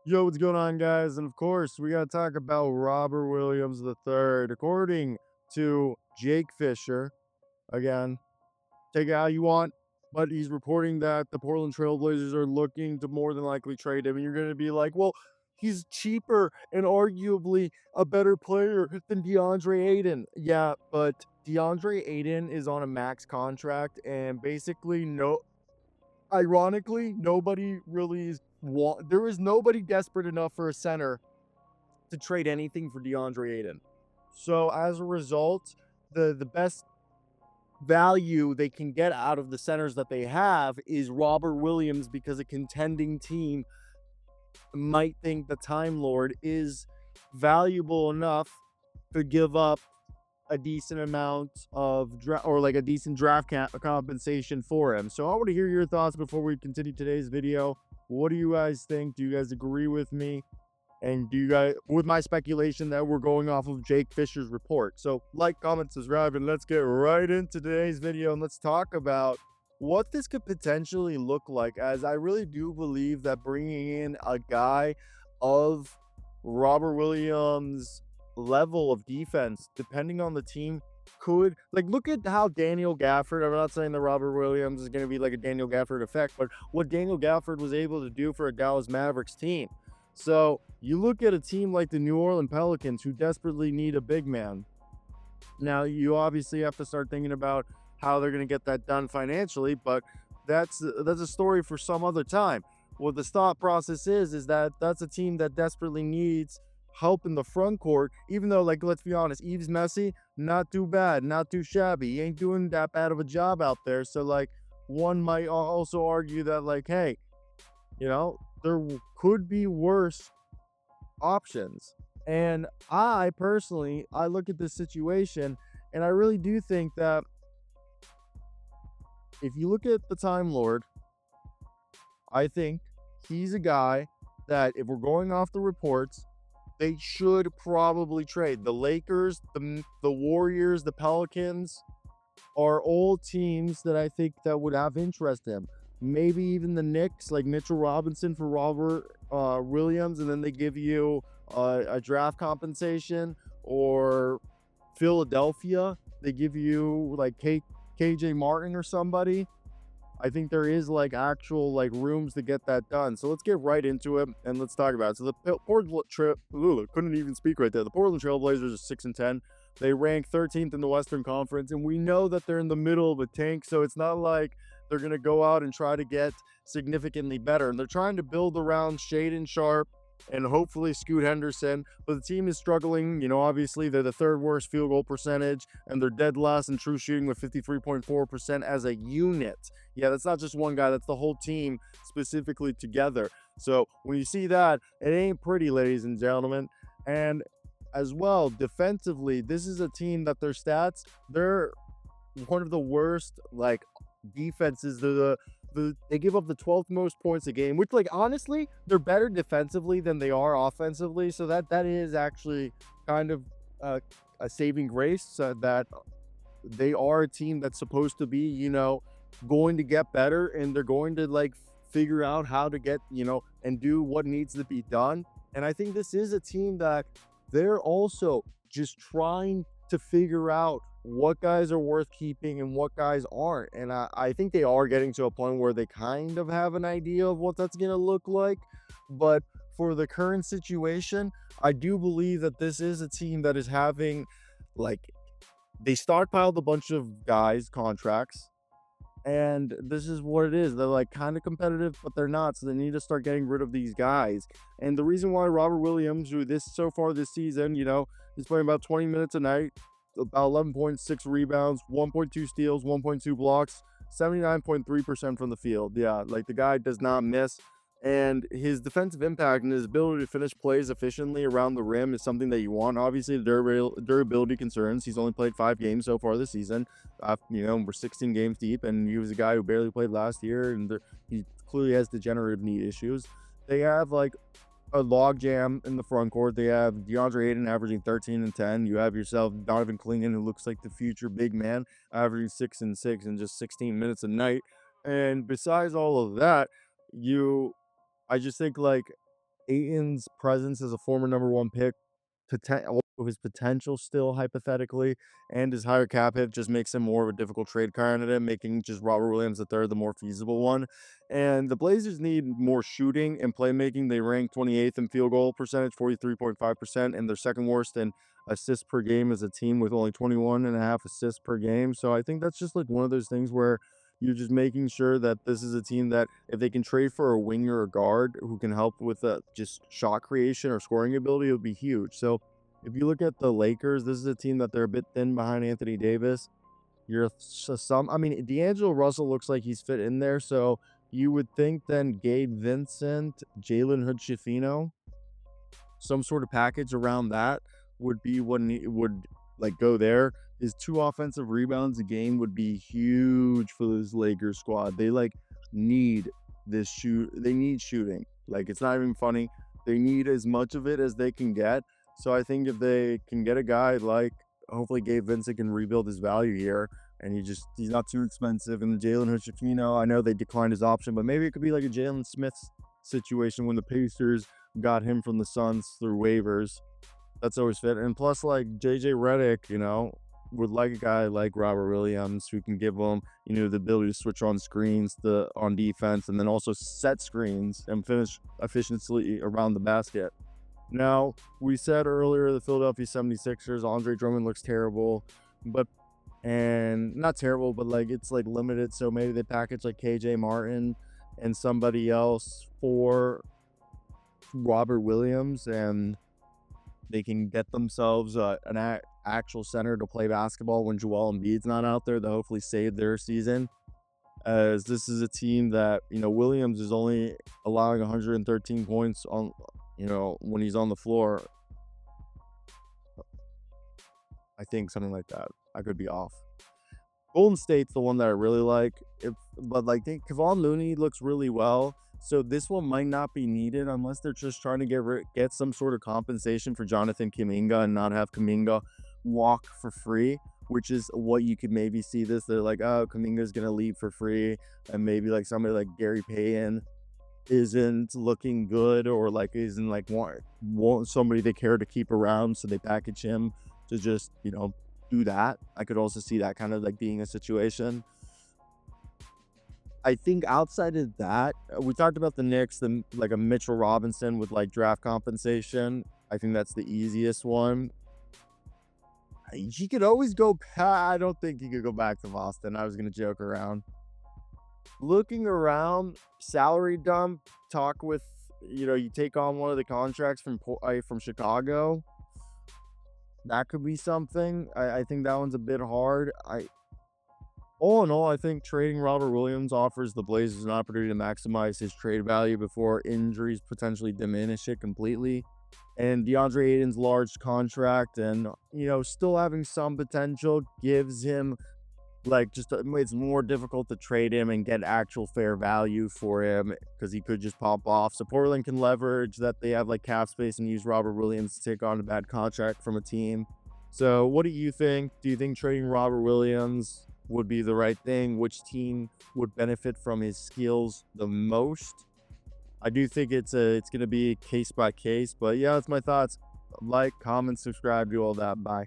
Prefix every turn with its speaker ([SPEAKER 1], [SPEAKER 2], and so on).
[SPEAKER 1] Yo, what's going on, guys? And of course, we got to talk about Robert Williams III. According to Jake Fisher, again, take it how you want, but he's reporting that the Portland Trailblazers are looking to more than likely trade him. And you're going to be like, well, he's cheaper and arguably a better player than DeAndre Ayton. Yeah, but DeAndre Ayton is on a max contract, and basically, no, ironically, nobody really there is nobody desperate enough for a center to trade anything for DeAndre Ayton. So as a result, the best value they can get out of the centers that they have is Robert Williams, because a contending team might think the Time Lord is valuable enough to give up a decent amount of or like a decent draft compensation for him. So I want to hear your thoughts before we continue today's video. What do you guys think? Do you guys agree with me? And do you guys, with my speculation that we're going off of Jake Fisher's report? So like, comment, subscribe, and let's get right into today's video and let's talk about what this could potentially look like, as I really do believe that bringing in a guy of Robert Williams' level of defense, depending on the team, could, like, look at how Daniel Gafford, I'm not saying that Robert Williams is going to be like a Daniel Gafford effect, but what Daniel Gafford was able to do for a Dallas Mavericks team. So you look at a team like the New Orleans Pelicans, who desperately need a big man. Now, you obviously have to start thinking about how they're going to get that done financially, but that's a story for some other time. What the thought process is that that's a team that desperately needs help in the front court, even though, like, let's be honest, Yves Messi, not too bad, not too shabby. He ain't doing that bad of a job out there. So, like, one might also argue that, like, hey, there could be worse options. And I personally, I look at this situation and I really do think that if you look at the Time Lord, I think he's a guy that, if we're going off the reports, they should probably trade. The Lakers, the Warriors, the Pelicans are all teams that I think that would have interest in. Maybe even the Knicks, like Mitchell Robinson for Robert Williams, and then they give you a draft compensation. Or Philadelphia, they give you like KJ Martin or somebody. I think there is like actual like rooms to get that done. So let's get right into it and let's talk about it. So the Portland couldn't even speak right there. The Portland Trailblazers are 6-10. They rank 13th in the Western Conference, and we know that they're in the middle of a tank. So it's not like they're gonna go out and try to get significantly better. And they're trying to build around Shaden Sharp and hopefully Scoot Henderson, but the team is struggling. Obviously they're the third worst field goal percentage, and they're dead last in true shooting with 53.4% as a unit. Yeah, that's not just one guy, that's the whole team specifically together. So when you see that, it ain't pretty, ladies and gentlemen. And as well, defensively, this is a team that their stats, they're one of the worst, like, defenses. They give up the 12th most points a game, which, like, honestly, they're better defensively than they are offensively. So that is actually kind of a saving grace, that they are a team that's supposed to be, going to get better, and they're going to, like, figure out how to get, and do what needs to be done. And I think this is a team that they're also just trying to figure out what guys are worth keeping and what guys aren't. And I think they are getting to a point where they kind of have an idea of what that's going to look like. But for the current situation, I do believe that this is a team that is having, like, they stockpiled a bunch of guys' contracts. And this is what it is. They're like kind of competitive, but they're not. So they need to start getting rid of these guys. And the reason why Robert Williams, who so far this season, he's playing about 20 minutes a night, about 11.6 rebounds, 1.2 steals, 1.2 blocks, 79.3% from the field. Yeah, like, the guy does not miss. And his defensive impact and his ability to finish plays efficiently around the rim is something that you want. Obviously, the durability concerns. He's only played 5 games so far this season. We're 16 games deep, and he was a guy who barely played last year, and he clearly has degenerative knee issues. They have, like, a logjam in the front court. They have DeAndre Ayton averaging 13 and 10. You have yourself Donovan Clingan, who looks like the future big man, averaging 6 and 6 in just 16 minutes a night. And besides all of that, I just think, like, Aiton's presence as a former number one pick, also his potential still hypothetically, and his higher cap hit just makes him more of a difficult trade candidate, making just Robert Williams the third the more feasible one. And the Blazers need more shooting and playmaking. They rank 28th in field goal percentage, 43.5%, and they're second worst in assists per game as a team with only 21.5 assists per game. So I think that's just like one of those things where you're just making sure that this is a team that if they can trade for a winger or guard who can help with just shot creation or scoring ability, it would be huge. So if you look at the Lakers, this is a team that they're a bit thin behind Anthony Davis. I mean, D'Angelo Russell looks like he's fit in there. So you would think then Gabe Vincent, Jalen Hood-Schifino, some sort of package around that would be what would like go there. His 2 offensive rebounds a game would be huge for this Lakers squad. They like need this shoot. They need shooting. Like it's not even funny. They need as much of it as they can get. So I think if they can get a guy like hopefully Gabe Vincent can rebuild his value here, and he's not too expensive. And the Jalen Hood-Schifino, I know they declined his option, but maybe it could be like a Jalen Smith situation when the Pacers got him from the Suns through waivers. That's always fit. And plus, like JJ Redick, would like a guy like Robert Williams who can give them, the ability to switch on screens on defense and then also set screens and finish efficiently around the basket. Now, we said earlier the Philadelphia 76ers, Andre Drummond looks terrible, and not terrible, but like it's like limited. So maybe they package like KJ Martin and somebody else for Robert Williams, and they can get themselves an actual center to play basketball when Joel Embiid's not out there to hopefully save their season. As this is a team that, Williams is only allowing 113 points on, when he's on the floor. I think something like that. I could be off. Golden State's the one that I really like. But I think Kevon Looney looks really well. So this one might not be needed unless they're just trying to get some sort of compensation for Jonathan Kuminga and not have Kuminga walk for free, which is what you could maybe see this. They're like, oh, Kuminga's going to leave for free. And maybe like somebody like Gary Payton isn't looking good or like isn't like want somebody they care to keep around. So they package him to just, do that. I could also see that kind of like being a situation. I think outside of that, we talked about the Knicks, like a Mitchell Robinson with like draft compensation. I think that's the easiest one. He could always go. I don't think he could go back to Boston. I was gonna joke around. Looking around, salary dump. Talk with you take on one of the contracts from Chicago. That could be something. I think that one's a bit hard. All in all, I think trading Robert Williams offers the Blazers an opportunity to maximize his trade value before injuries potentially diminish it completely. And DeAndre Ayton's large contract and, still having some potential gives him it's more difficult to trade him and get actual fair value for him because he could just pop off. So Portland can leverage that they have like cap space and use Robert Williams to take on a bad contract from a team. So what do you think? Do you think trading Robert Williams would be the right thing? Which team would benefit from his skills the most? I do think it's going to be case by case, but yeah, that's my thoughts. Like, comment, subscribe, do all that. Bye.